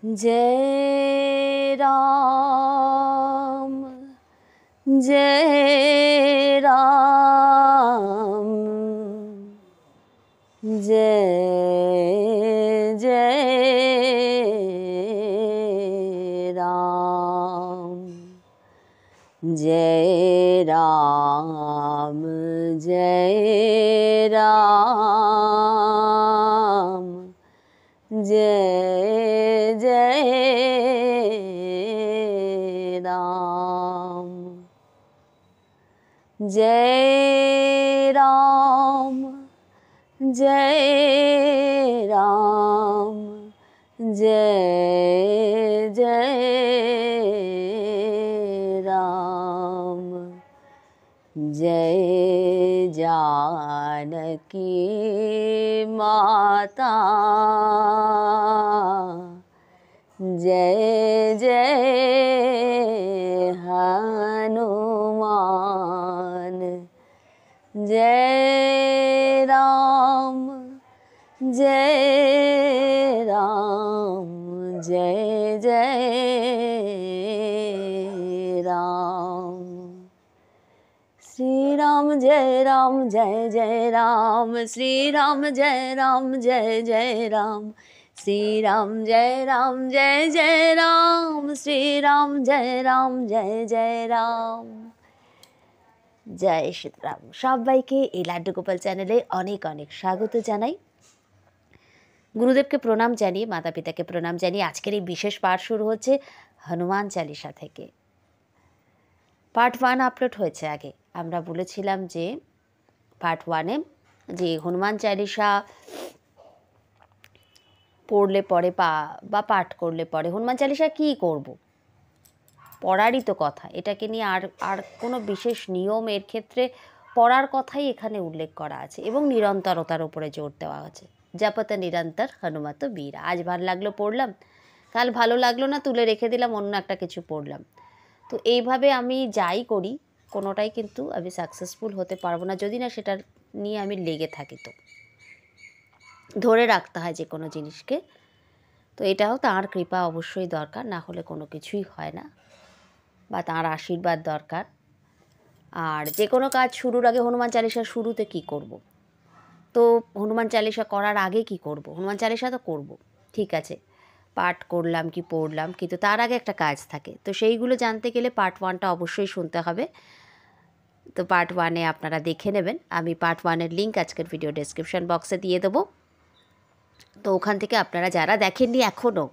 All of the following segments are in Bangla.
जय राम जय राम जय जय राम जय राम जय राम जय जय राम जय राम जय राम जय जय राम जय जानकी माता जय जय हनुमान जय राम जय राम जय जय राम श्री राम जय राम जय जय राम श्री राम जय राम जय जय राम श्री राम जय राम जय जय राम श्री राम जय राम जय जय राम जय सीताराम সবাইকে এই লাড্ডু গোপাল চ্যানেলে অনেক অনেক স্বাগত জানাই। গুরুদেবকে প্রণাম জানিয়ে মাতা পিতাকে প্রণাম জানিয়ে আজকের এই বিশেষ পাঠ শুরু হচ্ছে হনুমান চালিসা থেকে। পার্ট 1 আপলোড হয়েছে আগে। আমরা বলেছিলাম যে পার্ট 1-এ যে হনুমান চালিসা পড়লে পরে বা পাঠ করলে পরে হনুমান চালিসা কী করব, পড়ারই তো কথা। এটাকে নিয়ে আর কোনো বিশেষ নিয়ম এর ক্ষেত্রে পড়ার কথাই এখানে উল্লেখ করা আছে এবং নিরন্তরতার উপরে জোর দেওয়া আছে। জপত নিরন্তর হনুমত বীর। আজ ভালো লাগলো পড়লাম, কাল ভালো লাগলো না তুলে রেখে দিলাম, অন্য একটা কিছু পড়লাম। তো এইভাবে আমি যাই করি কোনোটাই কিন্তু আমি সাকসেসফুল হতে পারবো না যদি না সেটা নিয়ে আমি লেগে থাকি। তো ধরে রাখতে হয় যে কোনো জিনিসকে। তো এটাও তাঁর কৃপা অবশ্যই দরকার, না হলে কোনো কিছুই হয় না, বা তাঁর আশীর্বাদ দরকার। আর যে কোনো কাজ শুরুর আগে হনুমান চালিসা শুরুতে কি করব, তো হনুমান চালিসা করার আগে কি করব, হনুমান চালিসা তো করব ঠিক আছে, পাঠ করলাম কি পড়লাম, কিন্তু তার আগে একটা কাজ থাকে। তো সেইগুলো জানতে গেলে পার্ট 1টা অবশ্যই শুনতে হবে। তো পার্ট 1-এ আপনারা দেখে নেবেন। আমি পার্ট 1-এর লিঙ্ক আজকের ভিডিও ডেসক্রিপশন বক্সে দিয়ে দেবো। তো ওখান থেকে আপনারা যারা দেখেননি এখনও,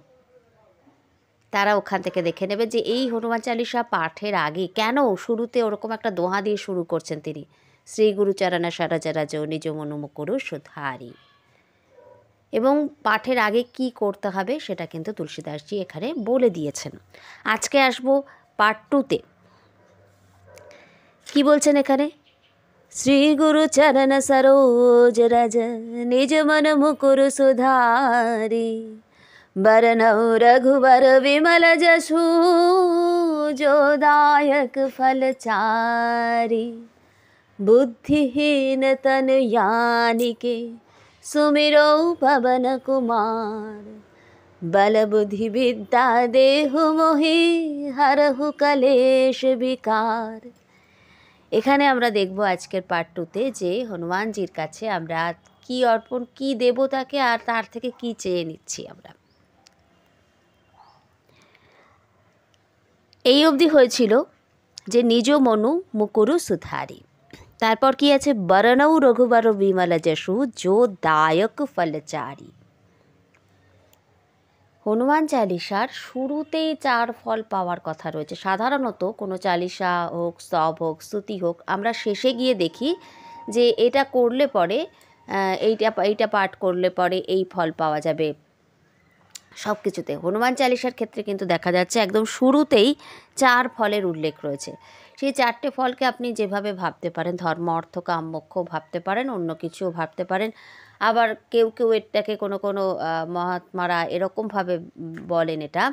তারা ওখান থেকে দেখে নেবেন যে এই হনুমান চালিসা পাঠের আগে কেন শুরুতে ওরকম একটা দোহা দিয়ে শুরু করছেন তিনি, শ্রী গুরুচরণা সরজরাজ নিজ মনোমুকুরু সুধারি। এবং পাঠের আগে কি করতে হবে সেটা কিন্তু তুলসীদাসজি এখানে বলে দিয়েছেন। আজকে আসবো পার্ট 2-তে। কি বলছেন এখানে? শ্রী গুরুচরণ সরোজ রজ নিজ মন মুকুরু সুধারি बरनौ रघुवर विमल जसु जो दायक फलचारी बुद्धिहीन तनु यानिके सुमिरो पवन कुमार बल बुद्धि विद्या देहु मोहि हरहु कलेश विकार। এখানে আমরা দেখব আজকের পার্ট 2-তে যে হনুমানজির কাছে আমরা কি অর্পণ কি দেব তাকে, আর তার থেকে কি চেয়ে নিচ্ছি আমরা। এই অবধি হয়েছিল যে নিজ মনু মুকুরু সুধারি, তারপর কি আছে? বরনৌ রঘুবর বিমল যশু যো দায়ক ফলচারি। হনুমান চালিসার শুরুতেই 4 ফল পাওয়ার কথা রয়েছে। সাধারণত কোনো চালিসা হোক, স্তব হোক, স্তুতি হোক, আমরা শেষে গিয়ে দেখি যে এটা করলে পরে এইটা পাঠ করলে পরে এই ফল পাওয়া যাবে। সব কিছুতে হনুমান চালিসার ক্ষেত্রে কিন্তু দেখা যাচ্ছে একদম শুরুতেই 4 ফলের উল্লেখ রয়েছে। সেই 4টে ফলকে আপনি যেভাবে ভাবতে পারেন, ধর্ম অর্থ কাম মোক্ষ ভাবতে পারেন, অন্য কিছুও ভাবতে পারেন। আবার কেউ কেউ এটাকে কোনো কোনো মহাত্মারা এরকমভাবে বলেন এটা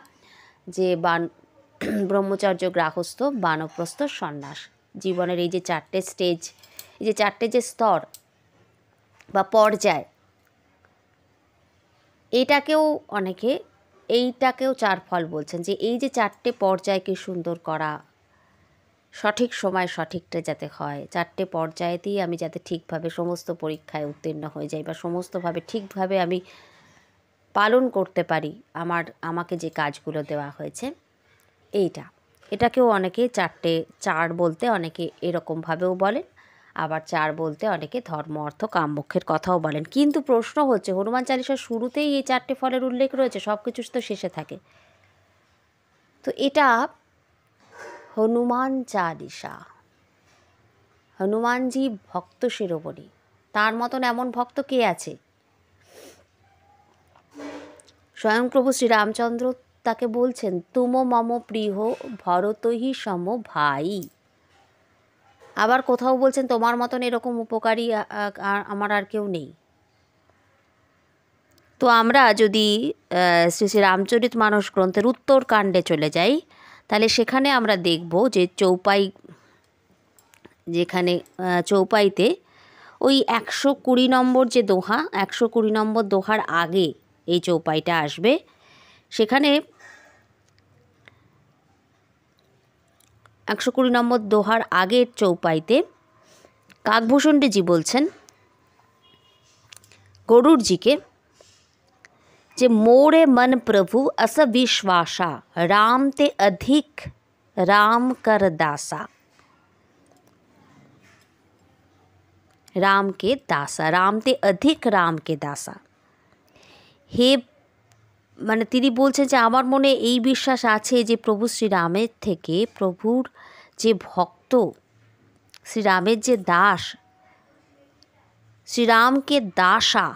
যে ব্রহ্মচর্য, গৃহস্থ, বানপ্রস্থ, সন্ন্যাস। জীবনের এই যে 4টে স্টেজ, এই যে 4টে যে স্তর বা পর্যায়, এটাকেও অনেকে এইটাকেও 4 ফল বলছেন, যে এই যে 4টে পর্যায়কে সুন্দর করা, সঠিক সময় সঠিকটা যাতে হয়, 4টে পর্যায়েতেই আমি যাতে ঠিকভাবে সমস্ত পরীক্ষায় উত্তীর্ণ হয়ে যাই বা সমস্তভাবে ঠিকভাবে আমি পালন করতে পারি আমাকে যে কাজগুলো দেওয়া হয়েছে, এটাকেও অনেকে 4 বলতে অনেকে এরকমভাবেও বলেন, আবার 4 বলতে অনেকে ধর্ম অর্থ কাম মোক্ষের কথাও বলেন। কিন্তু প্রশ্ন হচ্ছে, হনুমান চালিসার শুরুতেই এই 4টে ফলের উল্লেখ রয়েছে, সব কিছু তো শেষে থাকে। তো এটা হনুমান চালিসা, হনুমানজি ভক্ত শিরোমণি, তার মতন এমন ভক্ত কে আছে? স্বয়ং প্রভু শ্রীরামচন্দ্র তাকে বলছেন, তুম মম প্রিয় ভরতহি সম ভাই। আবার কোথাও বলছেন, তোমার মতন এরকম উপকারী আমার আর কেউ নেই। তো আমরা যদি শ্রী শ্রী রামচরিত মানস গ্রন্থের উত্তরকাণ্ডে চলে যাই, তাহলে সেখানে আমরা দেখব যে যেখানে চৌপাইতে ওই 120 নম্বর যে দোহা, 120 নম্বর দোহার আগে এই চৌপাইটা আসবে। সেখানে 120 নম্বর দোহার আগের চৌপাইতে কাকভূষণ্ডজি বলছেন গরুড়জিকে যে মোরে মন প্রভু अस विश्वासा राम ते अधिक राम कर दासा। राम के दासा, राम ते अधिक राम के दासा। হে মানে তিনি বলছেন যে আমার মনে এই বিশ্বাস আছে যে প্রভু শ্রীরামের থেকে, প্রভুর যে ভক্ত, শ্রীরামের যে দাস, শ্রীরামকে দাসা,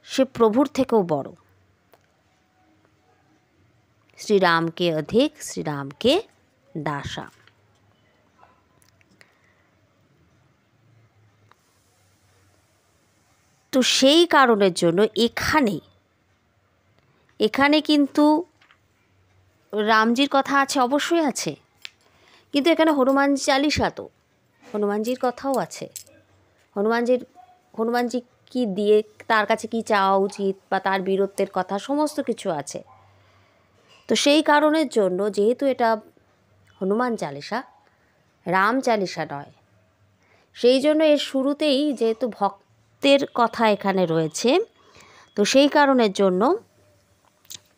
সে প্রভুর থেকেও বড়। শ্রীরামকে অধিক শ্রীরামকে দাসা। তো সেই কারণের জন্য এখানে কিন্তু রামজির কথা আছে, অবশ্যই আছে, কিন্তু এখানে হনুমান চালিসা, তো হনুমানজির কথাও আছে। হনুমানজি কি দিয়ে, তার কাছে কি চাওয়া উচিত বা তার বীরত্বের কথা সমস্ত কিছু আছে। তো সেই কারণের জন্য, যেহেতু এটা হনুমান চালিসা, রাম চালিসা নয়, সেই জন্য এর শুরুতেই যেহেতু ভক্তের কথা এখানে রয়েছে, তো সেই কারণের জন্য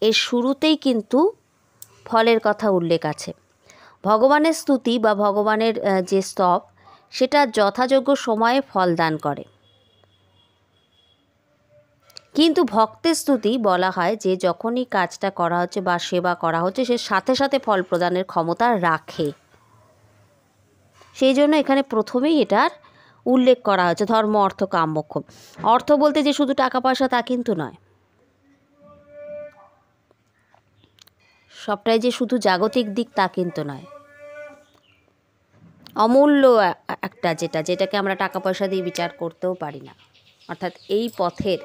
এর শুরুতেই কিন্তু ফলের কথা উল্লেখ আছে। ভগবানের স্তুতি বা ভগবানের যে স্তব, সেটা যথাযোগ্য সময়ে ফল দান করে, কিন্তু ভক্তের স্তুতি বলা হয় যে যখনই কাজটা করা হচ্ছে বা সেবা করা হচ্ছে, সে সাথে সাথে ফল প্রদানের ক্ষমতা রাখে। সেই জন্য এখানে প্রথমেই এটার উল্লেখ করা হচ্ছে ধর্ম অর্থ কাম মোক্ষ। অর্থ বলতে যে শুধু টাকা পয়সা তা কিন্তু নয়, সবটাই যে শুধু জাগতিক দিক তা কিন্তু নয়। অমূল্য একটা যেটাকে আমরা টাকা পয়সা দিয়ে বিচার করতেও পারি না, অর্থাৎ এই পথের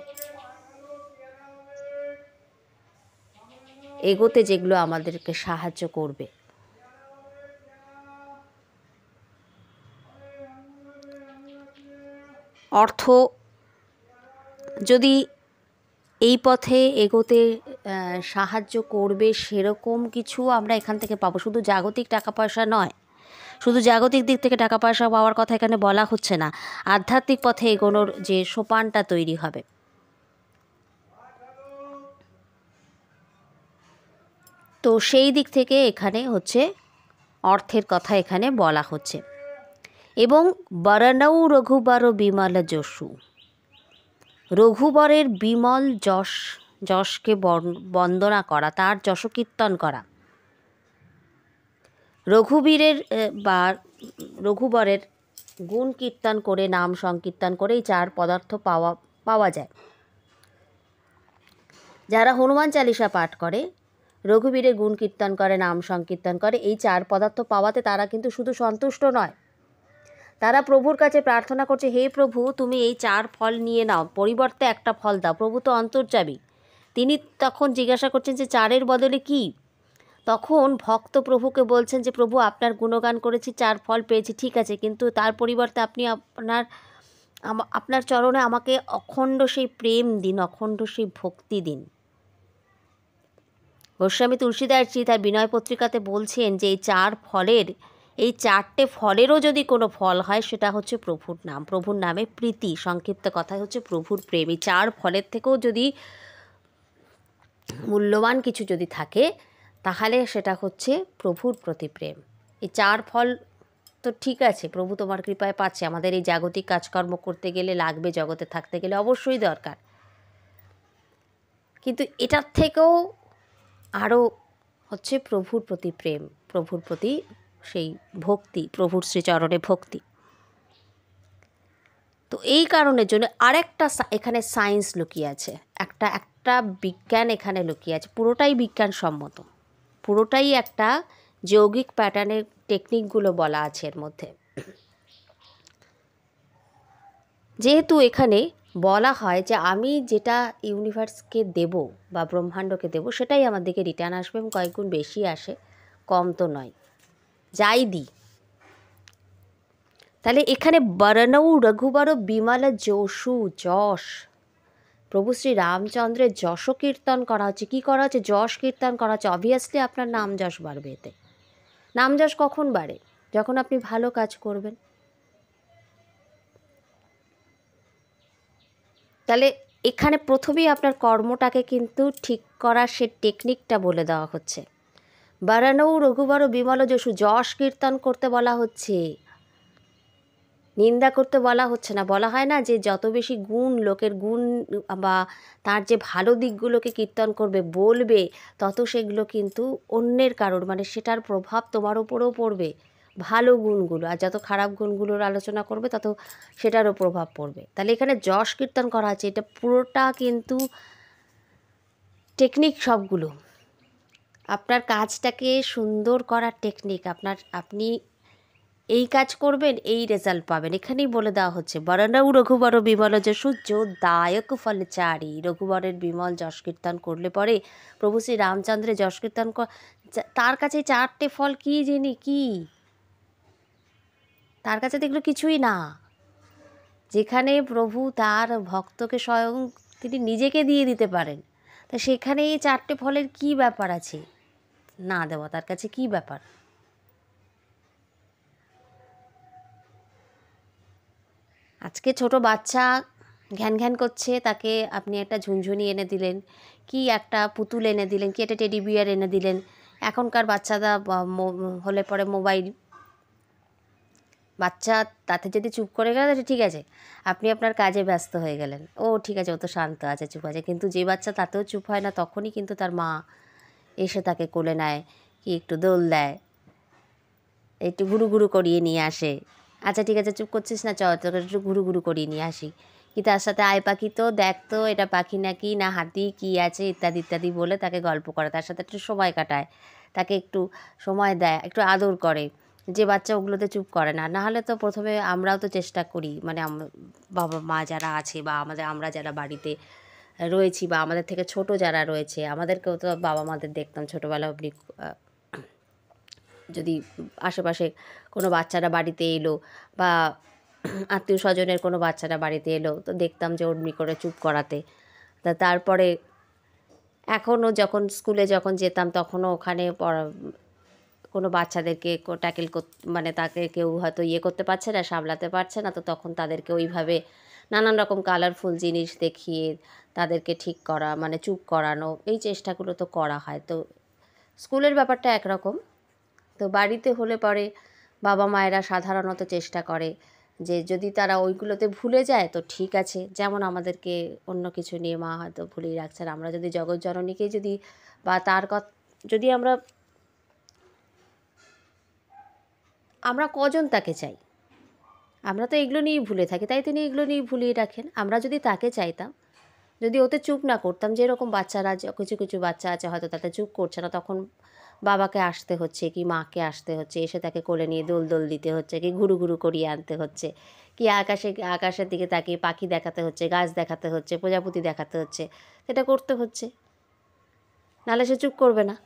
এগোতে যেগুলো আমাদেরকে সাহায্য করবে। অর্থ যদি এই পথে এগোতে সাহায্য করবে, সেরকম কিছু আমরা এখান থেকে পাবো। শুধু জাগতিক টাকা পয়সা নয়, শুধু জাগতিক দিক থেকে টাকা পয়সা পাওয়ার কথা এখানে বলা হচ্ছে না, আধ্যাত্মিক পথে এগোনোর যে সোপানটা তৈরি হবে। তো সেই দিক থেকে এখানে হচ্ছে অর্থের কথা এখানে বলা হচ্ছে। এবং বরণৌ রঘুবর বিমল যশু, রঘুবরের বিমল যশকে বন্দনা করা, তার যশকীর্তন করা, রঘুবীরের বা রঘুবরের গুণ কীর্তন করে, নাম সংকীর্তন করে এই 4 পদার্থ পাওয়া যায়। যারা হনুমান চালিসা পাঠ করে, রঘুবীরের গুণ কীর্তন করে, নাম সংকীর্তন করে, এই 4 পদার্থ পাওয়াতে তারা কিন্তু শুধু সন্তুষ্ট নয়, তারা প্রভুর কাছে প্রার্থনা করছে, হে প্রভু তুমি এই 4 ফল নিয়ে নাও, পরিবর্তে একটা ফল দাও। প্রভু তো অন্তর্যামী, তিনি তখন জিজ্ঞাসা করছেন যে 4-এর বদলে কি? তখন ভক্ত প্রভুকে বলছেন যে প্রভু আপনার গুণগান করেছি, 4 ফল পেয়েছি, ঠিক আছে, কিন্তু তার পরিবর্তে আপনি আপনার চরণে আমাকে অখণ্ড সেই প্রেম দিন, অখণ্ড সেই ভক্তি দিন। গোস্বামী তুলসীদাসজি তার বিনয় পত্রিকাতে বলছেন যে এই 4টে ফলেরও যদি কোনো ফল হয় সেটা হচ্ছে প্রভুর নাম, প্রভুর নামে প্রীতি, সংক্ষিপ্ত কথায় হচ্ছে প্রভুর প্রেম। এই 4 ফলের থেকেও যদি মূল্যবান কিছু যদি থাকে তাহলে সেটা হচ্ছে প্রভুর প্রতি প্রেম। এই 4 ফল তো ঠিক আছে, প্রভু তোমার কৃপায় পাচ্ছে, আমাদের এই জাগতিক কাজকর্ম করতে গেলে লাগবে, জগতে থাকতে গেলে অবশ্যই দরকার, কিন্তু এটার থেকেও আরও হচ্ছে প্রভুর প্রতি প্রেম, প্রভুর প্রতি সেই ভক্তি, প্রভুর শ্রীচরণে ভক্তি। তো এই কারণের জন্য আরেকটা এখানে সায়েন্স লুকিয়ে আছে, একটা বিজ্ঞান এখানে লুকিয়ে আছে, পুরোটাই বিজ্ঞানসম্মত, পুরোটাই একটা যৌগিক প্যাটার্নের টেকনিকগুলো বলা আছে এর মধ্যে। যেহেতু এখানে বলা হয় যে আমি যেটা ইউনিভার্সকে দেব বা ব্রহ্মাণ্ডকে দেব সেটাই আমার দিকে রিটার্ন আসবে এবং কয়েক গুণ বেশি আসে, কম তো নয়, যাই দিই। তাহলে এখানে বরণৌ রঘুবর বিমল যশু, যশ, প্রভু শ্রী রামচন্দ্রের যশ কীর্তন করা হচ্ছে। কী করা হচ্ছে? যশ কীর্তন করা হচ্ছে। অবভিয়াসলি আপনার নাম যশ বাড়বে এতে। নাম যশ কখন বাড়ে? যখন আপনি ভালো কাজ করবেন। তাহলে এখানে প্রথমেই আপনার কর্মটাকে কিন্তু ঠিক করার সে টেকনিকটা বলে দেওয়া হচ্ছে। বরণৌ রঘুবর বিমল যশু, যশ কীর্তন করতে বলা হচ্ছে, নিন্দা করতে বলা হচ্ছে না। বলা হয় না যে যত বেশি গুণ, লোকের গুণ বা তার যে ভালো দিকগুলোকে কীর্তন করবে, বলবে, তত সেগুলো কিন্তু অন্যের কারোর মানে সেটার প্রভাব তোমার ওপরেও পড়বে, ভালো গুণগুলো। আর যত খারাপ গুণগুলোর আলোচনা করবে তত সেটারও প্রভাব পড়বে। তাহলে এখানে যশ কীর্তন করা আছে, এটা পুরোটা কিন্তু টেকনিক, সবগুলো আপনার কাজটাকে সুন্দর করার টেকনিক। আপনি এই কাজ করবেন, এই রেজাল্ট পাবেন, এখানেই বলে দেওয়া হচ্ছে। বরণৌ রঘুবর বিমল যশু দায়ক ফলচারী, রঘুবরের বিমল যশ কীর্তন করলে পরে প্রভু শ্রী রামচন্দ্রের যশ কীর্তন তার কাছে 4টে ফল কী যিনি, কি তার কাছে দেখলো কিছুই না। যেখানে প্রভু তার ভক্তকে স্বয়ং তিনি নিজেকে দিয়ে দিতে পারেন, তা সেখানে এই 4টে ফলের কি ব্যাপার আছে না দেওয়া, তার কাছে কি ব্যাপার? আজকে ছোট বাচ্চা ঘ্যান ঘ্যান করছে, তাকে আপনি একটা ঝুনঝুনি এনে দিলেন, কি একটা পুতুল এনে দিলেন, কি একটা টেডি বিয়ার এনে দিলেন। এখনকার বাচ্চারা হলে পরে মোবাইল, বাচ্চা তাতে যদি চুপ করে গেল ঠিক আছে, আপনি আপনার কাজে ব্যস্ত হয়ে গেলেন, ও ঠিক আছে, ও তো শান্ত আছে, চুপ আছে। কিন্তু যে বাচ্চা তাতেও চুপ হয় না, তখনই কিন্তু তার মা এসে তাকে কোলে নেয়, কি একটু দোল দেয়, একটু ঘুরু ঘুরু করিয়ে নিয়ে আসে। আচ্ছা ঠিক আছে, চুপ করছিস না, তোকে একটু ঘুরু ঘুরু করিয়ে নিয়ে আসি। কি তার সাথে আয় পাখি তো দেখ তো, এটা পাখি নাকি না হাতি, কি আছে ইত্যাদি ইত্যাদি বলে তাকে গল্প করে, তার সাথে একটু সময় কাটায়, তাকে একটু সময় দেয়, একটু আদর করে। যে বাচ্চা ওগুলোতে চুপ করে না, নাহলে তো প্রথমে আমরাও তো চেষ্টা করি, মানে বাবা মা যারা আছে বা আমরা যারা বাড়িতে রয়েছি বা আমাদের থেকে ছোট যারা রয়েছে, আমাদেরকেও তো বাবা মাদের দেখতাম ছোটোবেলা অবধি। যদি আশেপাশে কোনো বাচ্চারা বাড়িতে এলো বা আত্মীয় স্বজনের কোনো বাচ্চারা বাড়িতে এলো, তো দেখতাম যে অমনি করে চুপ করাতে। তারপরে এখনও যখন স্কুলে যখন যেতাম, তখনও ওখানে কোনো বাচ্চাদেরকে ট্যাকেল মানে তাকে কেউ হয়তো করতে পারছে না, সামলাতে পারছে না, তো তখন তাদেরকে ওইভাবে নানান রকম কালারফুল জিনিস দেখিয়ে তাদেরকে ঠিক করা, মানে চুপ করানো, এই চেষ্টাগুলো তো করা হয়। তো স্কুলের ব্যাপারটা একরকম। তো বাড়িতে হলে পরে বাবা মায়েরা সাধারণত চেষ্টা করে যে যদি তারা ওইগুলোতে ভুলে যায় তো ঠিক আছে, যেমন আমাদেরকে অন্য কিছু নিয়ে মা হয়তো ভুলেই রাখছেন, আমরা যদি জগৎজননীকেই যদি বা তার কথা যদি আমরা কজন তাকে চাই, আমরা তো এগুলো নিয়েই ভুলে থাকি, তাই তিনি এগুলো নিয়েই ভুলিয়ে রাখেন। আমরা যদি তাকে চাইতাম, যদি ওতে চুপ না করতাম, যেরকম বাচ্চারা কিছু কিছু বাচ্চা আছে হয়তো তাতে চুপ করছে না, তখন বাবাকে আসতে হচ্ছে কি মাকে আসতে হচ্ছে, এসে তাকে কোলে নিয়ে দোল দোল দিতে হচ্ছে, কি ঘুরু ঘুরু করিয়ে আনতে হচ্ছে, কি আকাশের দিকে তাকিয়ে পাখি দেখাতে হচ্ছে, গাছ দেখাতে হচ্ছে, প্রজাপতি দেখাতে হচ্ছে, সেটা করতে হচ্ছে, নাহলে সে চুপ করবে না।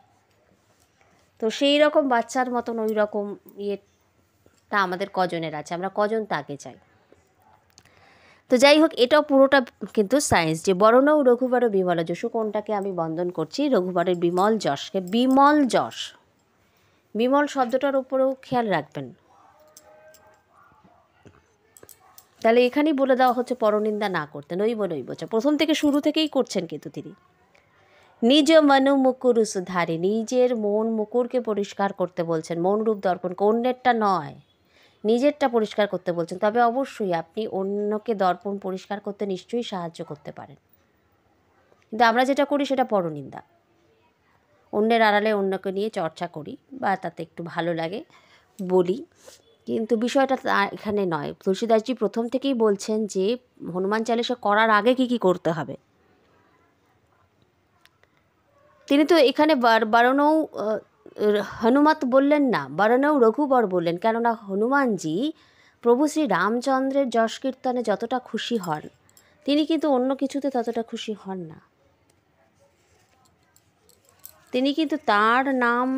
তো সেই রকম বাচ্চার মতন ওই রকম ইয়েটা আমাদের কজনের আছে, আমরা কজন তাকে চাই। তো যাই হোক, এটাও পুরোটা কিন্তু সায়েন্স, যে বরণৌ রঘুবর বিমল যশু, কোনটাকে আমি বন্দন করছি? রঘুবরের বিমল যশকে। বিমল যশ, বিমল শব্দটার উপরেও খেয়াল রাখবেন। তাহলে এখানেই বলে দেওয়া হচ্ছে পরনিন্দা না করতে, নৈব নৈবচ, প্রথম থেকে শুরু থেকেই করছেন কিন্তু তিনি। নিজ মনু মুকুর সুধারি, নিজের মন মুকুরকে পরিষ্কার করতে বলছেন, মন রূপ দর্পণ, অন্যেরটা নয়, নিজেরটা পরিষ্কার করতে বলছেন। তবে অবশ্যই আপনি অন্যকে দর্পণ পরিষ্কার করতে নিশ্চয়ই সাহায্য করতে পারেন, কিন্তু আমরা যেটা করি সেটা পরনিন্দা। অন্যের আড়ালে অন্যকে নিয়ে চর্চা করি বা তাতে একটু ভালো লাগে বলি, কিন্তু বিষয়টা এখানে নয়। তুলসীদাসজি প্রথম থেকেই বলছেন যে হনুমান চালিসা করার আগে কি কি করতে হবে। তিনি তো এখানে বারণৌ হনুমত বললেন না, বারণৌ রঘুবর বললেন, কেননা হনুমানজি প্রভু শ্রী রামচন্দ্রের যশ কীর্তনে যতটা খুশি হন, তিনি কিন্তু অন্য কিছুতে ততটা খুশি হন না। তিনি কিন্তু তার নাম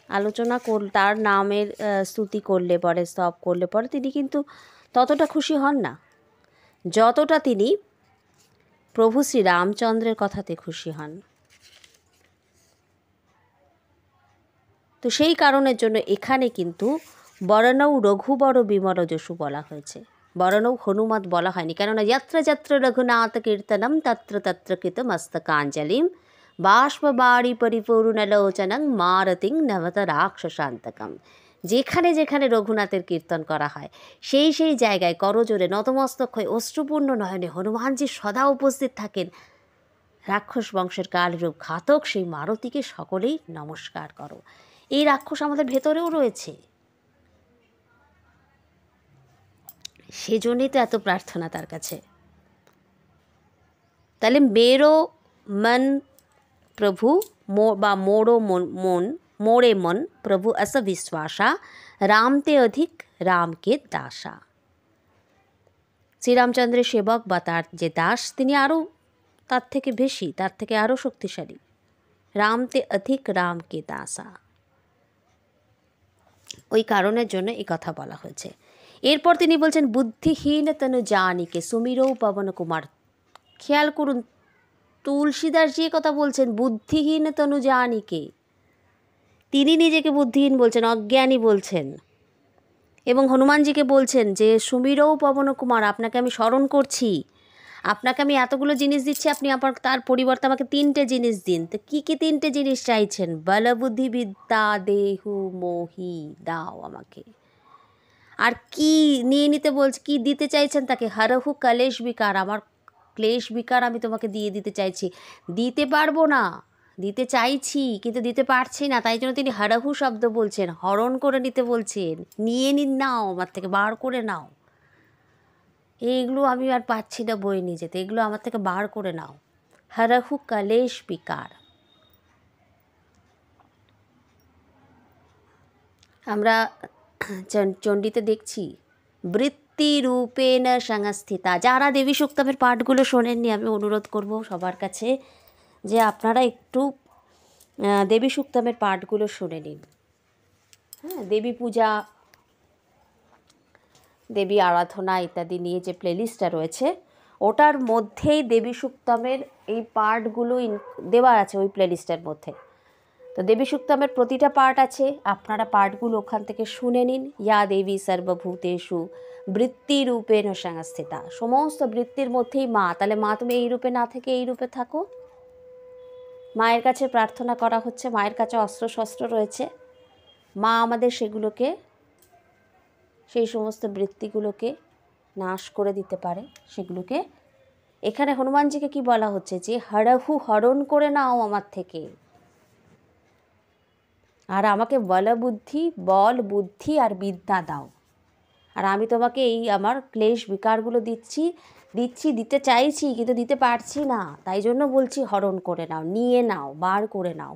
আলোচনা তার নামের স্তুতি করলে পরে, স্তব করলে পরে তিনি কিন্তু ততটা খুশি হন না যতটা তিনি প্রভু শ্রী রামচন্দ্রের কথাতে খুশি হন। তো সেই কারণের জন্য এখানে কিন্তু বরণৌ রঘুবর বিমল যশু বলা হয়েছে, বরণৌ হনুমত বলা হয়নি। কেননা যত্র যত্র রঘুনাথ কীর্তনম তত্র তত্র কৃত মস্তকাঞ্জলিম বাষ্পবাড়ি পরিপূর্ণলোচনং মারতিং নবত রাক্ষসান্তকম। যেখানে যেখানে রঘুনাথের কীর্তন করা হয় সেই সেই জায়গায় করজোরে নতমস্তক হয়ে অশ্রুপূর্ণ নয়নে হনুমানজি সদা উপস্থিত থাকেন। রাক্ষস বংশের কালরূপ ঘাতক সেই মারতিকে সকলেই নমস্কার করো। এই রাক্ষস আমাদের ভেতরেও রয়েছে, সেজন্যই তো এত প্রার্থনা তার কাছে। তাহলে মেরো মন প্রভু বা মোড়ো মন, মোড়ে মন প্রভু अस विश्वासा রামতে অধিক রামকে দাসা। শ্রীরামচন্দ্রের সেবক বা তার যে দাস, তিনি আরও তার থেকে বেশি, তার থেকে আরও শক্তিশালী। রামতে অধিক রামকে দাসা, ওই কারণের জন্য এই কথা বলা হয়েছে। এরপর তিনি বলছেন বুদ্ধিহীন তনু জানিকে সুমিরৌ পবন কুমার। খেয়াল করুন, তুলসীদাসজি কথা বলছেন বুদ্ধিহীন তনু জানিকে। তিনি নিজেকে বুদ্ধিহীন বলছেন, অজ্ঞানী বলছেন, এবং হনুমানজিকে বলছেন যে সুমিরৌ পবন কুমার, আপনাকে আমি স্মরণ করছি, আপনাকে আমি এতগুলো জিনিস দিচ্ছি, আপনি আবার তার পরিবর্তে আমাকে 3টে জিনিস দিন। তো কী কী 3টে জিনিস চাইছেন? বলবুদ্ধি বিদ্যা দেহু মোহি দাও আমাকে। আর কি নিয়ে নিতে বলছে, কি দিতে চাইছেন তাকে? হরহু কলেশ বিকার, আমার ক্লেশ বিকার আমি তোমাকে দিয়ে দিতে চাইছি। দিতে পারবো না, দিতে চাইছি কিন্তু দিতে পারছি না, তাই জন্য তিনি হরহু শব্দ বলছেন, হরণ করে নিতে বলছেন, নিয়ে নিন, নাও আমার থেকে, বার করে নাও, এইগুলো আমি আর পাচ্ছি না বই নিয়ে যেতে, এগুলো আমার থেকে বার করে নাও। হরহু কলেশ বিকার। আমরা চণ্ডীতে দেখছি বৃত্তিরূপেণ সংস্থিতা। যারা দেবী সুক্তমের পাঠগুলো শোনেননি, আমি অনুরোধ করব সবার কাছে যে আপনারা একটু দেবী সুক্তমের পাঠগুলো শুনে নিন। হ্যাঁ, দেবী পূজা, দেবী আরাধনা ইত্যাদি নিয়ে যে প্লেলিস্টটা রয়েছে, ওটার মধ্যেই দেবী সুক্তমের এই পার্টগুলো দেওয়া আছে ওই প্লেলিস্টের মধ্যে। তো দেবী সুক্তমের প্রতিটা পার্ট আছে, আপনারা পার্টগুলো ওখান থেকে শুনে নিন। ইয়া দেবী সর্বভূতেষু বৃত্তিরূপেণ সংস্থিতা, সমস্ত বৃত্তির মধ্যেই মা। তাহলে মা, তুমি এই রূপে না থেকে এই রূপে থাকো। মায়ের কাছে প্রার্থনা করা হচ্ছে, মায়ের কাছে অস্ত্র শস্ত্র রয়েছে, মা আমাদের সেগুলোকে, সেই সমস্ত বৃত্তিগুলোকে নাশ করে দিতে পারে। সেগুলোকে এখানে হনুমানজিকে কি বলা হচ্ছে? যে হরহু, হরণ করে নাও আমার থেকে, আর আমাকে বলবুদ্ধি, বল বুদ্ধি আর বিদ্যা দাও, আর আমি তোমাকে এই আমার ক্লেশ বিকারগুলো দিতে চাইছি কিন্তু দিতে পারছি না, তাই জন্য বলছি হরণ করে নাও, নিয়ে নাও, বার করে নাও।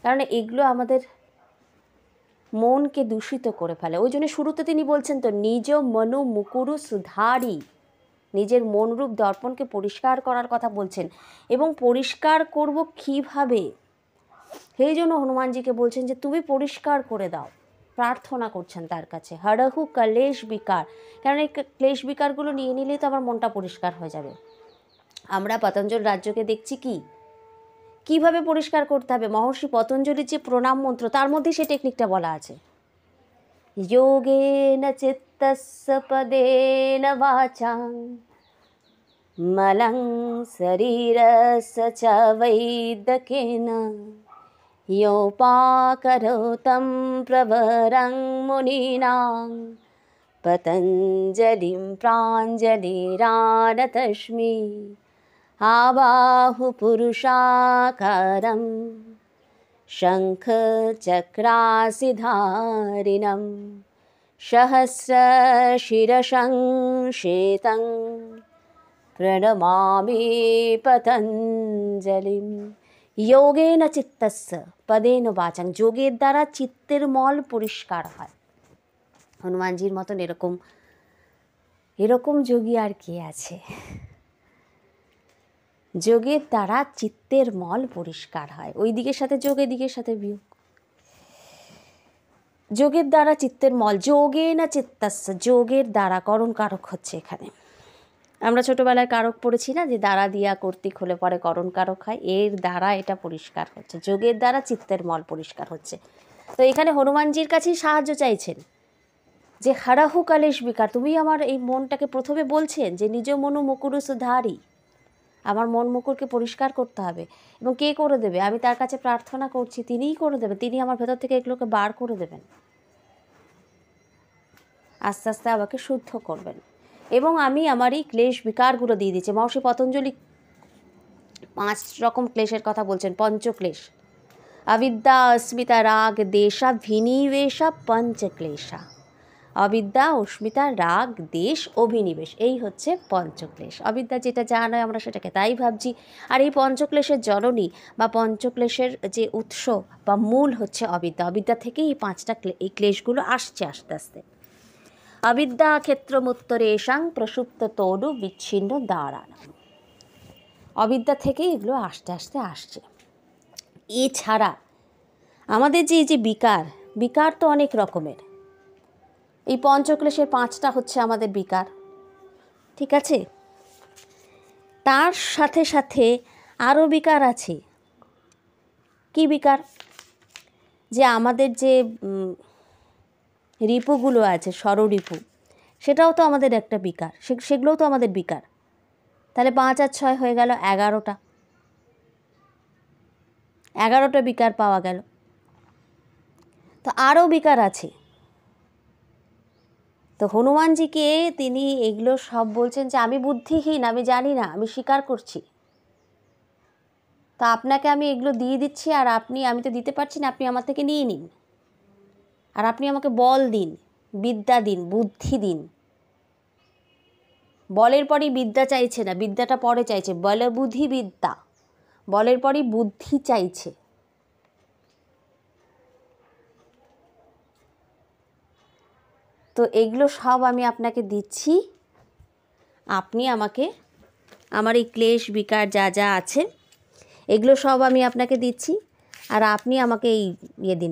কারণ এগুলো আমাদের মনকে দূষিত করে ফেলে। ওই জন্য শুরুতে তিনি বলছেন তো, নিজ মনু মুকুরু সুধারি, নিজের মনরূপ দর্পণকে পরিষ্কার করার কথা বলছেন। এবং পরিষ্কার করব কীভাবে, সেই জন্য হনুমানজিকে বলছেন যে তুমি পরিষ্কার করে দাও। প্রার্থনা করছেন তার কাছে, হরহু ক্লেশ বিকার, কারণ এই ক্লেশ বিকারগুলো নিয়ে নিলেই তো আমার মনটা পরিষ্কার হয়ে যাবে। আমরা পতঞ্জল রাজ্যকে দেখছি কিভাবে পরিষ্কার করতে হবে। মহর্ষি পতঞ্জলির যে প্রণাম মন্ত্র, তার মধ্যে সেই টেকনিকটা বলা আছে। যোগেন চিত্তস্য পদেন বাচাং মলং শরীরস্য চ বৈদকেন योपाकरोतं प्रवरं मुनीनां पतञ्जलिं प्राञ्जलिरानतस्मि आबाहुपुरुषाकारं शङ्खचक्रासिधारिणं सहस्रशिरसं शेतं प्रणमामि पतञ्जलिं। যোগেন চিত্তস্য পদেন বাচাং, যোগের দ্বারা চিত্তের মল পরিষ্কার হয়। হনুমানজির মতন এরকম যোগী আর কে আছে? যোগের দ্বারা চিত্তের মল পরিষ্কার হয়। ওই দিকের সাথে যোগ, এই দিকের সাথে বিয়োগ। যোগের দ্বারা চিত্তের মল, যোগেন চিত্তস্য, যোগের দ্বারা, করণ কারক হচ্ছে এখানে। আমরা ছোটোবেলায় কারক পড়েছি না, যে দ্বারা দিয়া কর্তৃক হলে পরে করণ কারক হয়, এর দ্বারা এটা পরিষ্কার হচ্ছে, যোগের দ্বারা চিত্তের মল পরিষ্কার হচ্ছে। তো এখানে হনুমানজির কাছেই সাহায্য চাইছেন যে হরহু ক্লেশ বিকার, তুমি আমার এই মনটাকে, প্রথমে বলছেন যে নিজ মনু মুকুরু সুধারি, আমার মন মুকুরকে পরিষ্কার করতে হবে। এবং কে করে দেবে? আমি তার কাছে প্রার্থনা করছি, তিনিই করে দেবেন, তিনি আমার ভেতর থেকে এগুলোকে বার করে দেবেন, আস্তে আস্তে আমাকে শুদ্ধ করবেন। এবং আমি আমার এই ক্লেশ বিকারগুলো দিয়ে দিচ্ছি। মহর্ষি পতঞ্জলি 5 রকম ক্লেশের কথা বলছেন, পঞ্চক্লেশ। অবিদ্যা, অস্মিতা, রাগ, দেশা, ভিনিবেশা, পঞ্চক্লেশা। অবিদ্যা, অস্মিতা, রাগ, দেশ, অভিনিবেশ, এই হচ্ছে পঞ্চক্লেশ। অবিদ্যা যেটা যা নয় আমরা সেটাকে তাই ভাবছি। আর এই পঞ্চক্লেশের জননী বা পঞ্চক্লেশের যে উৎস বা মূল হচ্ছে অবিদ্যা। অবিদ্যা থেকেই এই 5টা এই ক্লেশগুলো আসছে আস্তে আস্তে। অবিদ্যা ক্ষেত্রমুত্তরেশাং প্রসুপ্ত তনু বিচ্ছিন্ন দ্বারাণা, অবিদ্যা থেকেই এগুলো আস্তে আস্তে আসছে। এছাড়া আমাদের যে বিকার তো অনেক রকমের। এই পঞ্চক্লেশের 5টা হচ্ছে আমাদের বিকার, ঠিক আছে? তার সাথে সাথে আরও বিকার আছে। কি বিকার? যে আমাদের যে রিপুগুলো আছে, ষড়রিপু, সেটাও তো আমাদের একটা বিকার, সেগুলোও তো আমাদের বিকার। তাহলে 5 আর 6 হয়ে গেল 11টা, 11টা বিকার পাওয়া গেল। তো আরও বিকার আছে। তো হনুমানজিকে তিনি এগুলো সব বলছেন যে আমি বুদ্ধিহীন, আমি জানি না, আমি স্বীকার করছি। তো আপনাকে আমি এগুলো দিয়ে দিচ্ছি, আর আমি তো দিতে পারছি না, আপনি আমার থেকে নিয়ে নিন। আর আপনি আমাকে বল দিন, বিদ্যা দিন, বুদ্ধি দিন। বলের পরই বিদ্যা চাইছে না, বিদ্যাটা পরে চাইছে, বল বুদ্ধি বিদ্যা, বলের পরই বুদ্ধি চাইছে। তো এগুলো সব আমি আপনাকে দিচ্ছি, আপনি আমাকে আমার এই ক্লেশ বিকার যা যা আছে এগুলো সব আমি আপনাকে দিচ্ছি, আর আপনি আমাকে এই দিন।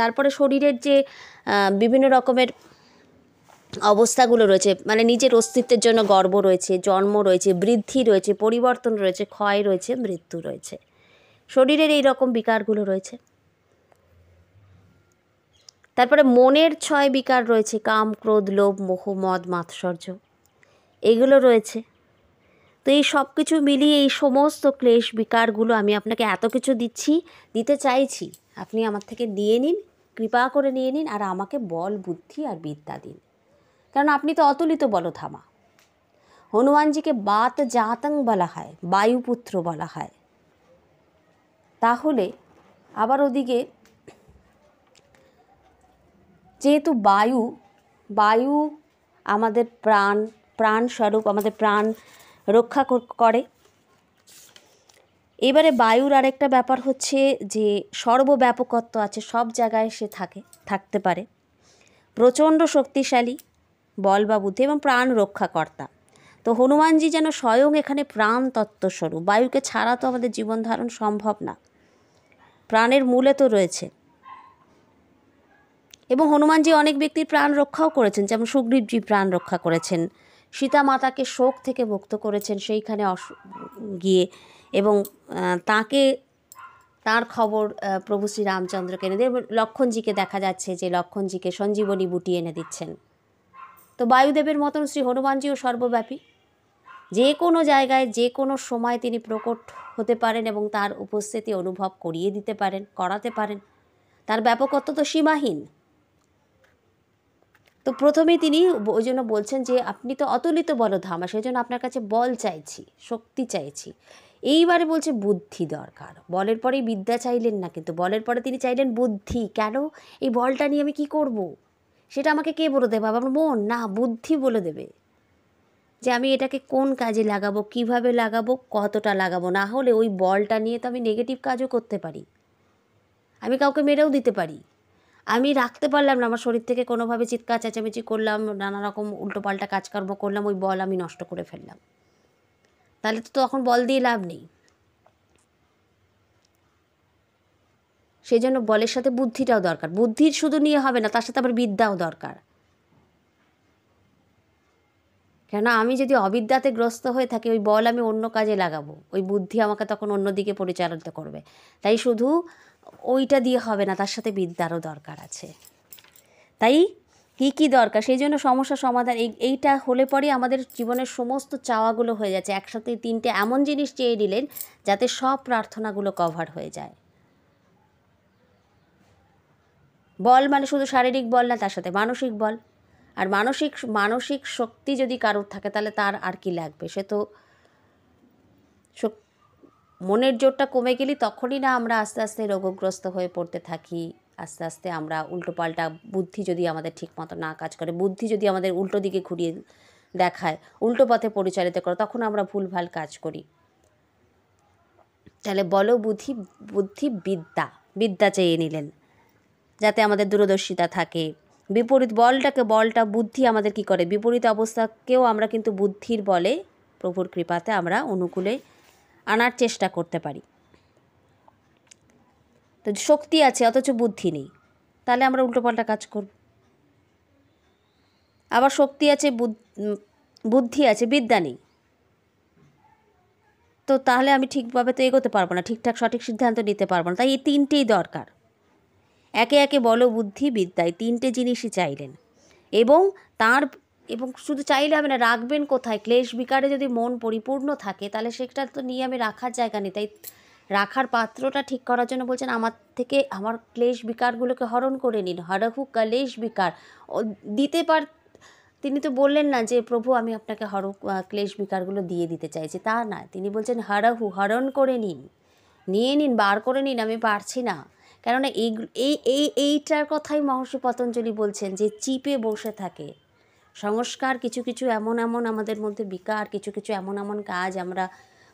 তারপরে শরীরের যে বিভিন্ন রকমের অবস্থাগুলো রয়েছে, মানে নিজের অস্তিত্বের জন্য গর্ব রয়েছে, জন্ম রয়েছে, বৃদ্ধি রয়েছে, পরিবর্তন রয়েছে, ক্ষয় রয়েছে, মৃত্যু রয়েছে, শরীরের এই রকম বিকারগুলো রয়েছে। তারপরে মনের 6 বিকার রয়েছে, কাম, ক্রোধ, লোভ, মোহ, মদ, মাৎসর্য, এগুলো রয়েছে। তো এই সব কিছু মিলিয়ে এই সমস্ত ক্লেশ বিকারগুলো আমি আপনাকে এত কিছু দিতে চাইছি, আপনি আমার থেকে নিয়ে নিন, কৃপা করে নিয়ে নিন, আর আমাকে বল, বুদ্ধি আর বিদ্যা দিন। কারণ আপনি তো অতুলিত বলধামা। হনুমানজিকে বাত জাতং বলা হয়, বায়ুপুত্র বলা হয়। তাহলে আবার ওদিকে যেহেতু বায়ু আমাদের প্রাণ স্বরূপ, আমাদের প্রাণ রক্ষা করে। এবারে বায়ুর আরেকটা ব্যাপার হচ্ছে যে সর্বব্যাপকত্ব আছে, সব জায়গায় সে থাকতে পারে, প্রচণ্ড শক্তিশালী, বল বা বুদ্ধি এবং প্রাণ রক্ষাকর্তা। তো হনুমানজি যেন স্বয়ং এখানে প্রাণ তত্ত্বস্বরূপ। বায়ুকে ছাড়া তো আমাদের জীবন ধারণ সম্ভব না, প্রাণের মূলে তো রয়েছে। এবং হনুমানজি অনেক ব্যক্তির প্রাণ রক্ষাও করেছেন, যেমন সুগ্রীবজি প্রাণ রক্ষা করেছেন, সীতা মাতাকে শোক থেকে মুক্ত করেছেন সেইখানে গিয়ে, এবং তাকে তার খবর প্রভু শ্রী রামচন্দ্রকে এনে দিয়ে, লক্ষ্মণজিকে দেখা যাচ্ছে যে লক্ষ্মণজিকে সঞ্জীবনী বুটি এনে দিচ্ছেন। তো বায়ুদেবের মতন শ্রী হনুমানজিও সর্বব্যাপী, যে কোনো জায়গায় যে কোনো সময় তিনি প্রকট হতে পারেন এবং তার উপস্থিতি অনুভব করিয়ে দিতে পারেন, করাতে পারেন। তার ব্যাপকত্ব তো সীমাহীন। তো প্রথমেই তিনি ওই জন্য বলছেন যে আপনি তো অতুলিত বলধামা, সেই জন্য আপনার কাছে বল চাইছি, শক্তি চাইছি। এইবারে বলছে বুদ্ধি দরকার। বলের পরেই বিদ্যা চাইলেন না, কিন্তু বলের পরে তিনি চাইলেন বুদ্ধি। কেন? এই বলটা নিয়ে আমি কি করব, সেটা আমাকে কে বলে দেবে? আমার মন না, বুদ্ধি বলে দেবে যে আমি এটাকে কোন কাজে লাগাবো, কিভাবে লাগাবো, কতটা লাগাবো। না হলে ওই বলটা নিয়ে তো আমি নেগেটিভ কাজও করতে পারি, আমি কাউকে মেরেও দিতে পারি। আমি রাখতে পারলাম না, আমার শরীর থেকে কোনোভাবে চিৎকার চেঁচামেচি করলাম, নানা রকম উল্টোপাল্টা কাজকর্ম করলাম, ওই বল আমি নষ্ট করে ফেললাম, তাহলে তো তখন বল দিয়ে লাভ নেই। সেই জন্য বলের সাথে বুদ্ধিটাও দরকার। বুদ্ধির শুধু নিয়ে হবে না, তার সাথে আবার বিদ্যাও দরকার। কেন আমি যদি অবিদ্যাতে গ্রস্ত হয়ে থাকি, ওই বল আমি অন্য কাজে লাগাবো, ওই বুদ্ধি আমাকে তখন অন্যদিকে পরিচালিত করবে। তাই শুধু ওইটা দিয়ে হবে না, তার সাথে বিদ্যারও দরকার আছে। তাই কী কী দরকার, সেই জন্য সমস্যা সমাধান এইটা হলে পরে আমাদের জীবনের সমস্ত চাওয়াগুলো হয়ে যাচ্ছে। একসাথে তিনটে এমন জিনিস চেয়ে নিলেন যাতে সব প্রার্থনাগুলো কভার হয়ে যায়। বল মানে শুধু শারীরিক বল না, তার সাথে মানসিক বল। আর মানসিক শক্তি যদি কারোর থাকে তাহলে তার আর কি লাগবে? সে তো মনের জোরটা কমে গেলে তখনই না আমরা আস্তে আস্তে রোগগ্রস্ত হয়ে পড়তে থাকি। আস্তে আস্তে আমরা উল্টোপাল্টা, বুদ্ধি যদি আমাদের ঠিক মতো না কাজ করে, বুদ্ধি যদি আমাদের উল্টো দিকে ঘুরিয়ে দেখায়, উল্টো পথে পরিচালিত করে, তখন আমরা ভুলভাল কাজ করি। তাহলে বলো বুদ্ধি বিদ্যা চেয়ে নিলেন যাতে আমাদের দূরদর্শিতা থাকে। বিপরীত বলটা বুদ্ধি আমাদের কি করে, বিপরীত অবস্থাকেও আমরা কিন্তু বুদ্ধির বলে প্রভুর কৃপাতে আমরা অনুকূলে আনার চেষ্টা করতে পারি। তো শক্তি আছে অথচ বুদ্ধি নেই, তাহলে আমরা উল্টোপাল্টা কাজ করব। আবার শক্তি আছে, বুদ্ধি আছে, বিদ্যা নেই, তো তাহলে আমি ঠিকভাবে তো এগোতে পারবো না, ঠিকঠাক সঠিক সিদ্ধান্ত নিতে পারবো না। তাই এই তিনটেই দরকার। একে একে বলো, বুদ্ধি, বিদ্যা, এই তিনটে জিনিসই চাইলেন। এবং শুধু চাইলে হবে না, রাখবেন কোথায়? ক্লেশ বিকারে যদি মন পরিপূর্ণ থাকে তাহলে সেটা তো নিয়ে আমি রাখার জায়গা নেই। তাই রাখার পাত্রটা ঠিক করার জন্য বলছেন আমার থেকে আমার ক্লেশ বিকারগুলোকে হরণ করে নিন। হরহু কলেশ বিকার ও দিতে তিনি তো বললেন না যে প্রভু আমি আপনাকে ক্লেশ বিকারগুলো দিয়ে দিতে চাইছি, তা না। তিনি বলছেন হরণ করে নিন, নিয়ে নিন, বার করে নিন, আমি পারছি না। কেননা এইটার কথাই মহর্ষি পতঞ্জলি বলছেন যে চিপে বসে থাকে সংস্কার, কিছু কিছু এমন আমাদের মধ্যে বিকার, কিছু কিছু এমন কাজ আমরা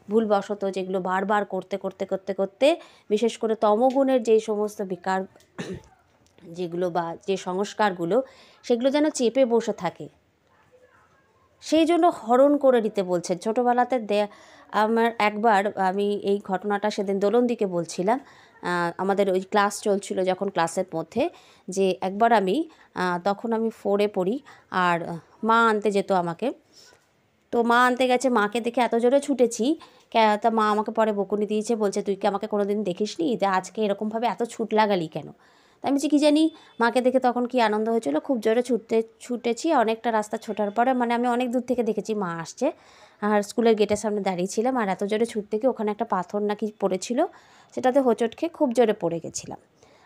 ভুলবশত যেগুলো বারবার করতে বিশেষ করে তমগুণের যে সমস্ত বিকার যেগুলো বা যে সংস্কারগুলো, সেগুলো যেন চেপে বসে থাকে, সেই জন্য হরণ করে নিতে বলছেন। ছোটোবেলাতে আমার একবার, আমি এই ঘটনাটা সেদিন দোলনদিকে বলছিলাম, আমাদের ওই ক্লাস চলছিল যখন, ক্লাসের মধ্যে যে একবার তখন আমি 4-এ পড়ি, আর মা আনতে যেত আমাকে। তো মা আনতে গেছে, মাকে দেখে এত জোরে ছুটেছি, তা মা আমাকে পরে বকুনি দিয়েছে, বলছে তুই কি আমাকে কোনো দিন দেখিসনি, যে আজকে এরকমভাবে এত ছুট লাগালি কেন? তাই আমি বলছি কী জানি, মাকে দেখে তখন কি আনন্দ হয়েছিল, খুব জোরে ছুটেছি। অনেকটা রাস্তা ছোটার পরে, মানে আমি অনেক দূর থেকে দেখেছি মা আসছে, আর স্কুলের গেটের সামনে দাঁড়িয়েছিলাম, আর এত জোরে ছুটতে গিয়ে ওখানে একটা পাথর নাকি পড়েছিল, সেটাতে হোঁচট খেয়ে খুব জোরে পড়ে গেছিলাম।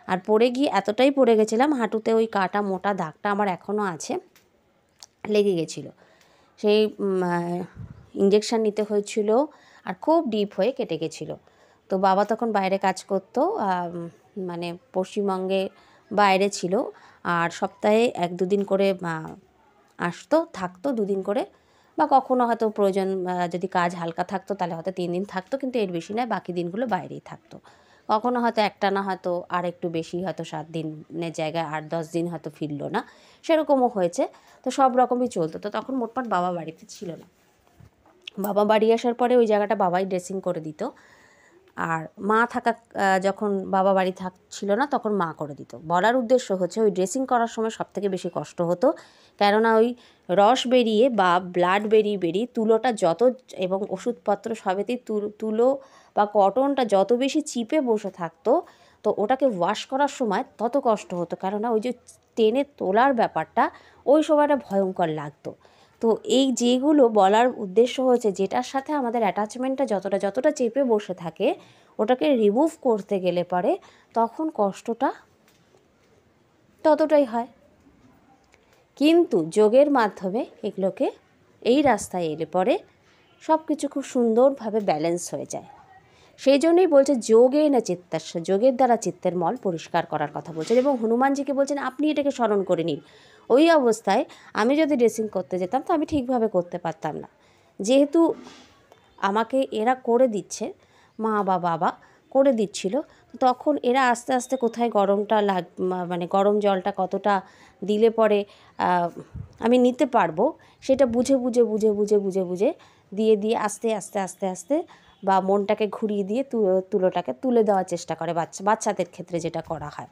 আর পড়ে গিয়ে এতটাই পড়ে গেছিলাম, হাঁটুতে ওই কাটা মোটা দাগটা আমার এখনও আছে, লেগে গেছিলো। সেই ইঞ্জেকশান নিতে হয়েছিল, আর খুব ডিপ হয়ে কেটে গেছিলো। তো বাবা তখন বাইরে কাজ করতো, মানে পশ্চিমবঙ্গে বাইরে ছিল, আর সপ্তাহে 1-2 দিন করে আসতো, থাকতো 2 দিন করে, বা কখনো হয়তো প্রয়োজন যদি কাজ হালকা থাকতো তাহলে হয়তো 3 দিন থাকতো, কিন্তু এর বেশি নয়, বাকি দিনগুলো বাইরেই থাকতো। কখনো হয়তো একটানা হয়তো আর একটু বেশি, হয়তো 7 দিনের জায়গায় 8-10 দিন হয়তো ফিরলো না, সেরকমও হয়েছে। তো সব রকমই চলতো। তো তখন মোটমাট বাবা বাড়িতে ছিল না। বাবা বাড়ি আসার পরে ওই জায়গাটা বাবাই ড্রেসিং করে দিত। আর মা থাকা যখন বাবা বাড়ি ছিল না তখন মা করে দিত। বলার উদ্দেশ্য হচ্ছে ওই ড্রেসিং করার সময় সবথেকে বেশি কষ্ট হতো, কেননা ওই রস বেরিয়ে বা ব্লাড বেরিয়ে তুলোটা যত এবং ওষুধপত্র সবেতেই তুলো বা কটনটা যত বেশি চিপে বসে থাকতো, তো ওটাকে ওয়াশ করার সময় তত কষ্ট হতো, কেননা ওই যে টেনে তোলার ব্যাপারটা ওই সময়টা ভয়ঙ্কর লাগতো। তো এই যেগুলো বলার উদ্দেশ্য হচ্ছে, যেটার সাথে আমাদের অ্যাটাচমেন্টটা যতটা চেপে বসে থাকে, ওটাকে রিমুভ করতে গেলে পরে তখন কষ্টটা ততটাই হয়। কিন্তু যোগের মাধ্যমে এগুলোকে এই রাস্তায় এলে পরে সব কিছু খুব সুন্দরভাবে ব্যালেন্স হয়ে যায়। সেই জন্যই বলছে যোগে না চিত্তাস্য, যোগের দ্বারা চিত্তের মল পরিষ্কার করার কথা বলছেন। এবং হনুমানজিকে বলছেন আপনি এটাকে স্মরণ করে নিন। ওই অবস্থায় আমি যদি ড্রেসিং করতে যেতাম তো আমি ঠিকভাবে করতে পারতাম না, যেহেতু আমাকে এরা করে দিচ্ছে, মা বা বাবা করে দিচ্ছিল, তখন এরা আস্তে আস্তে কোথায় গরমটা মানে গরম জলটা কতটা দিলে পরে আমি নিতে পারবো, সেটা বুঝে দিয়ে আস্তে আস্তে বা মনটাকে ঘুরিয়ে দিয়ে তুলোটাকে তুলে দেওয়ার চেষ্টা করে বাচ্চাদের ক্ষেত্রে যেটা করা হয়।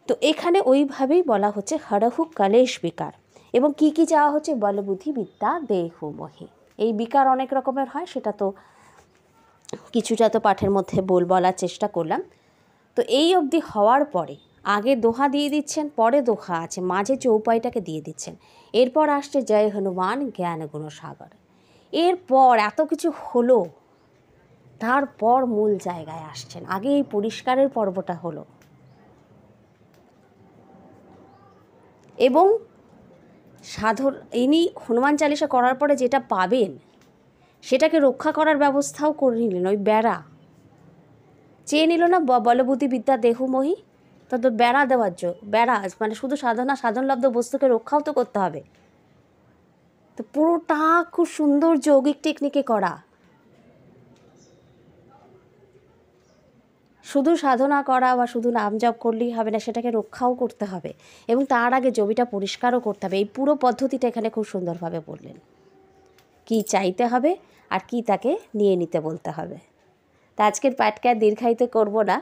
তো এখানে ওইভাবেই বলা হচ্ছে হরহু কলেশ বিকার। এবং কি চাওয়া হচ্ছে? বলবুদ্ধি বিদ্যা দেহু মোহি। এই বিকার অনেক রকমের হয়, সেটা তো কিছুটা তো পাঠের মধ্যে বলার চেষ্টা করলাম। তো এই অবধি হওয়ার পরে আগে দোহা দিয়ে দিচ্ছেন, পরে দোহা আছে, মাঝে চৌপাইটাকে দিয়ে দিচ্ছেন। এরপর আসছে জয় হনুমান জ্ঞান গুণ সাগর। এরপর এত কিছু হলো, তারপর মূল জায়গায় আসছেন। আগে এই পরিষ্কারের পর্বটা হলো, এবং ইনি হনুমান চালিসা করার পরে যেটা পাবেন সেটাকে রক্ষা করার ব্যবস্থাও করে নিলেন। ওই বেড়া চেয়ে নিল না, বলবুদ্ধি বিদ্যা দেহুমোহি, তো বেড়া দেওয়ার বেড়া মানে শুধু সাধনলব্ধ বস্তুকে রক্ষাও তো করতে হবে। তো পুরোটা খুব সুন্দর যৌগিক টেকনিকে করা। শুধু সাধনা করা বা শুধু নাম জপ করলেই হবে না, সেটাকে রক্ষাও করতে হবে, এবং তার আগে জমিটা পরিষ্কারও করতে হবে। এই পুরো পদ্ধতিটা এখানে খুব সুন্দরভাবে বললেন। কি চাইতে হবে আর কি তাকে নিয়ে নিতে বলতে হবে। তা আজকের পাঠকে আর দীর্ঘায়িত করব না,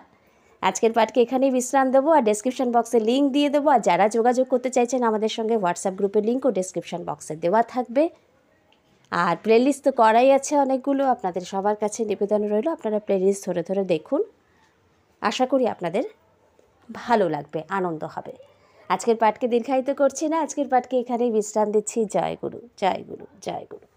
আজকের পাঠকে এখানেই বিশ্রাম দেবো। আর ডেসক্রিপশন বক্সে লিঙ্ক দিয়ে দেবো। আর যারা যোগাযোগ করতে চাইছেন আমাদের সঙ্গে, হোয়াটসঅ্যাপ গ্রুপের লিঙ্কও ডেসক্রিপশন বক্সে দেওয়া থাকবে। আর প্লেলিস্ট তো করাই আছে অনেকগুলো, আপনাদের সবার কাছে নিবেদন রইল আপনারা প্লেলিস্ট ধরে দেখুন। আশা করি আপনাদের ভালো লাগবে, আনন্দ হবে। আজকের পাঠকে দীর্ঘায়িত করছি না, আজকের পাঠকে এখানেই বিশ্রাম দিচ্ছি। জয় গুরু, জয় গুরু, জয় গুরু।